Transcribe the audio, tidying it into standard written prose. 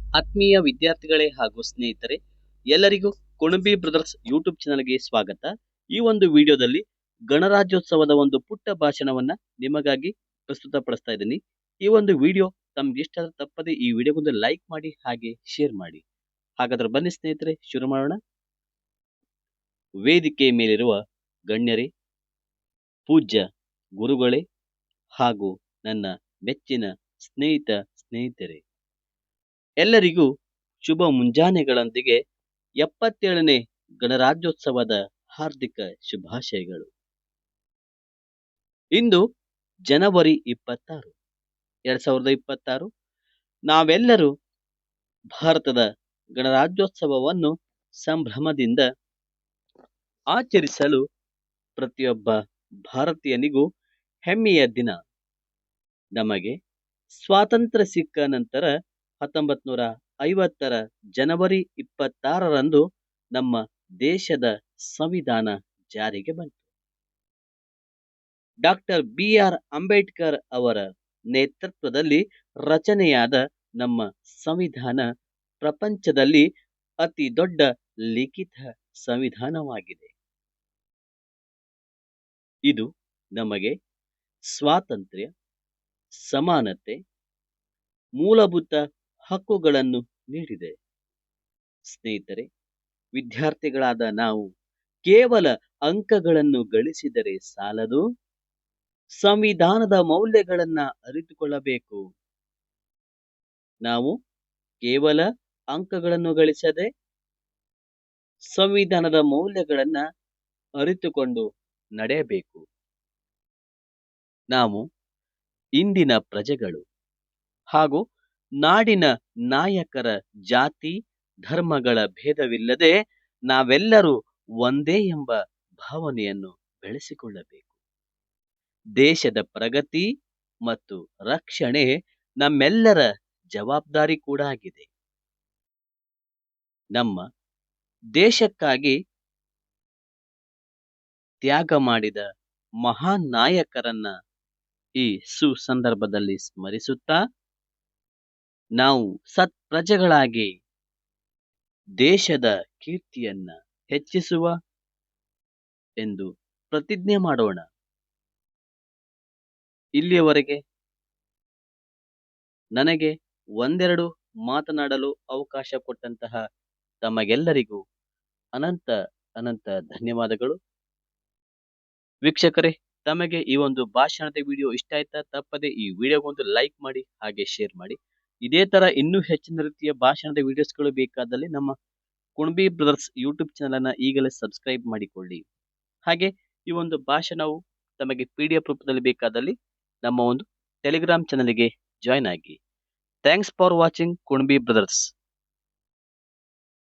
ಆತ್ಮೀಯ ವಿದ್ಯಾರ್ಥಿಗಳೇ ಹಾಗೂ ಸ್ನೇಹಿತರೆ, ಎಲ್ಲರಿಗೂ ಕುಣಬಿ ಬ್ರದರ್ಸ್ ಯೂಟ್ಯೂಬ್ ಚಾನಲ್ಗೆ ಸ್ವಾಗತ. ಈ ಒಂದು ವಿಡಿಯೋದಲ್ಲಿ ಗಣರಾಜ್ಯೋತ್ಸವದ ಒಂದು ಪುಟ್ಟ ಭಾಷಣವನ್ನ ನಿಮಗಾಗಿ ಪ್ರಸ್ತುತಪಡಿಸ್ತಾ ಇದ್ದೀನಿ. ಈ ಒಂದು ವಿಡಿಯೋ ತಮ್ಗೆ ಇಷ್ಟ ಆದ್ರೆ ತಪ್ಪದೆ ಈ ವಿಡಿಯೋಗೊಂದು ಲೈಕ್ ಮಾಡಿ ಹಾಗೆ ಶೇರ್ ಮಾಡಿ. ಹಾಗಾದ್ರೆ ಬನ್ನಿ ಸ್ನೇಹಿತರೆ, ಶುರು ಮಾಡೋಣ. ವೇದಿಕೆ ಮೇಲಿರುವ ಗಣ್ಯರೇ, ಪೂಜ್ಯ ಗುರುಗಳೇ ಹಾಗೂ ನನ್ನ ಮೆಚ್ಚಿನ ಸ್ನೇಹಿತರೆ, ಎಲ್ಲರಿಗೂ ಶುಭ ಮುಂಜಾನೆಗಳೊಂದಿಗೆ 77ನೇ ಗಣರಾಜ್ಯೋತ್ಸವದ ಹಾರ್ದಿಕ ಶುಭಾಶಯಗಳು. ಇಂದು ಜನವರಿ 26, 2026. ನಾವೆಲ್ಲರೂ ಭಾರತದ ಗಣರಾಜ್ಯೋತ್ಸವವನ್ನು ಸಂಭ್ರಮದಿಂದ ಆಚರಿಸಲು ಪ್ರತಿಯೊಬ್ಬ ಭಾರತೀಯನಿಗೂ ಹೆಮ್ಮೆಯ ದಿನ. ನಮಗೆ ಸ್ವಾತಂತ್ರ್ಯ ಸಿಕ್ಕ ನಂತರ 1950 ಜನವರಿ 26ರಂದು ನಮ್ಮ ದೇಶದ ಸಂವಿಧಾನ ಜಾರಿಗೆ ಬಂತು. ಡಾಕ್ಟರ್ BR ಅಂಬೇಡ್ಕರ್ ಅವರ ನೇತೃತ್ವದಲ್ಲಿ ರಚನೆಯಾದ ನಮ್ಮ ಸಂವಿಧಾನ ಪ್ರಪಂಚದಲ್ಲಿ ಅತಿ ದೊಡ್ಡ ಲಿಖಿತ ಸಂವಿಧಾನವಾಗಿದೆ. ಇದು ನಮಗೆ ಸ್ವಾತಂತ್ರ್ಯ, ಸಮಾನತೆ, ಮೂಲಭೂತ ಹಕ್ಕುಗಳನ್ನು ನೀಡಿದೆ. ಸ್ನೇಹಿತರೆ, ವಿದ್ಯಾರ್ಥಿಗಳಾದ ನಾವು ಕೇವಲ ಅಂಕಗಳನ್ನು ಗಳಿಸಿದರೆ ಸಾಲದು, ಸಂವಿಧಾನದ ಮೌಲ್ಯಗಳನ್ನ ಅರಿತುಕೊಳ್ಳಬೇಕು. ನಾವು ಕೇವಲ ಅಂಕಗಳನ್ನು ಗಳಿಸದೆ ಸಂವಿಧಾನದ ಮೌಲ್ಯಗಳನ್ನ ಅರಿತುಕೊಂಡು ನಡೆಯಬೇಕು. ನಾವು ಇಂದಿನ ಪ್ರಜೆಗಳು ಹಾಗೂ ನಾಡಿನ ನಾಯಕರ ಜಾತಿ ಧರ್ಮಗಳ ಭೇದವಿಲ್ಲದೆ ನಾವೆಲ್ಲರೂ ಒಂದೇ ಎಂಬ ಭಾವನೆಯನ್ನು ಬೆಳೆಸಿಕೊಳ್ಳಬೇಕು. ದೇಶದ ಪ್ರಗತಿ ಮತ್ತು ರಕ್ಷಣೆ ನಮ್ಮೆಲ್ಲರ ಜವಾಬ್ದಾರಿ ಕೂಡ ಆಗಿದೆ. ನಮ್ಮ ದೇಶಕ್ಕಾಗಿ ತ್ಯಾಗ ಮಾಡಿದ ಮಹಾನ್ ನಾಯಕರನ್ನ ಈ ಸುಸಂದರ್ಭದಲ್ಲಿ ಸ್ಮರಿಸುತ್ತಾ, ನಾವು ಸತ್ಪ್ರಜೆಗಳಾಗಿ ದೇಶದ ಕೀರ್ತಿಯನ್ನ ಹೆಚ್ಚಿಸುವ ಎಂದು ಪ್ರತಿಜ್ಞೆ ಮಾಡೋಣ. ಇಲ್ಲಿಯವರೆಗೆ ನನಗೆ ಒಂದೆರಡು ಮಾತನಾಡಲು ಅವಕಾಶ ಕೊಟ್ಟಂತಹ ತಮಗೆಲ್ಲರಿಗೂ ಅನಂತ ಅನಂತ ಧನ್ಯವಾದಗಳು. ವೀಕ್ಷಕರೇ, ತಮಗೆ ಈ ಒಂದು ಭಾಷಣದ ವಿಡಿಯೋ ಇಷ್ಟ ಆಯ್ತಾ? ತಪ್ಪದೆ ಈ ವಿಡಿಯೋಗೊಂದು ಲೈಕ್ ಮಾಡಿ ಹಾಗೆ ಶೇರ್ ಮಾಡಿ. ಇದೇ ತರ ಇನ್ನೂ ಹೆಚ್ಚಿನ ರೀತಿಯ ಭಾಷಣದ ವಿಡಿಯೋಸ್ಗಳು ಬೇಕಾದಲ್ಲಿ ನಮ್ಮ ಕುಣಬಿ ಬ್ರದರ್ಸ್ ಯೂಟ್ಯೂಬ್ ಚಾನಲ್ ಅನ್ನ ಈಗಲೇ ಸಬ್ಸ್ಕ್ರೈಬ್ ಮಾಡಿಕೊಳ್ಳಿ. ಹಾಗೆ ಈ ಒಂದು ಭಾಷಣವು ತಮಗೆ PDF ರೂಪದಲ್ಲಿ ಬೇಕಾದಲ್ಲಿ ನಮ್ಮ ಒಂದು ಟೆಲಿಗ್ರಾಮ್ ಚಾನಲ್ಗೆ ಜಾಯ್ನ್ ಆಗಿ. Thanks for watching Kunabi brothers.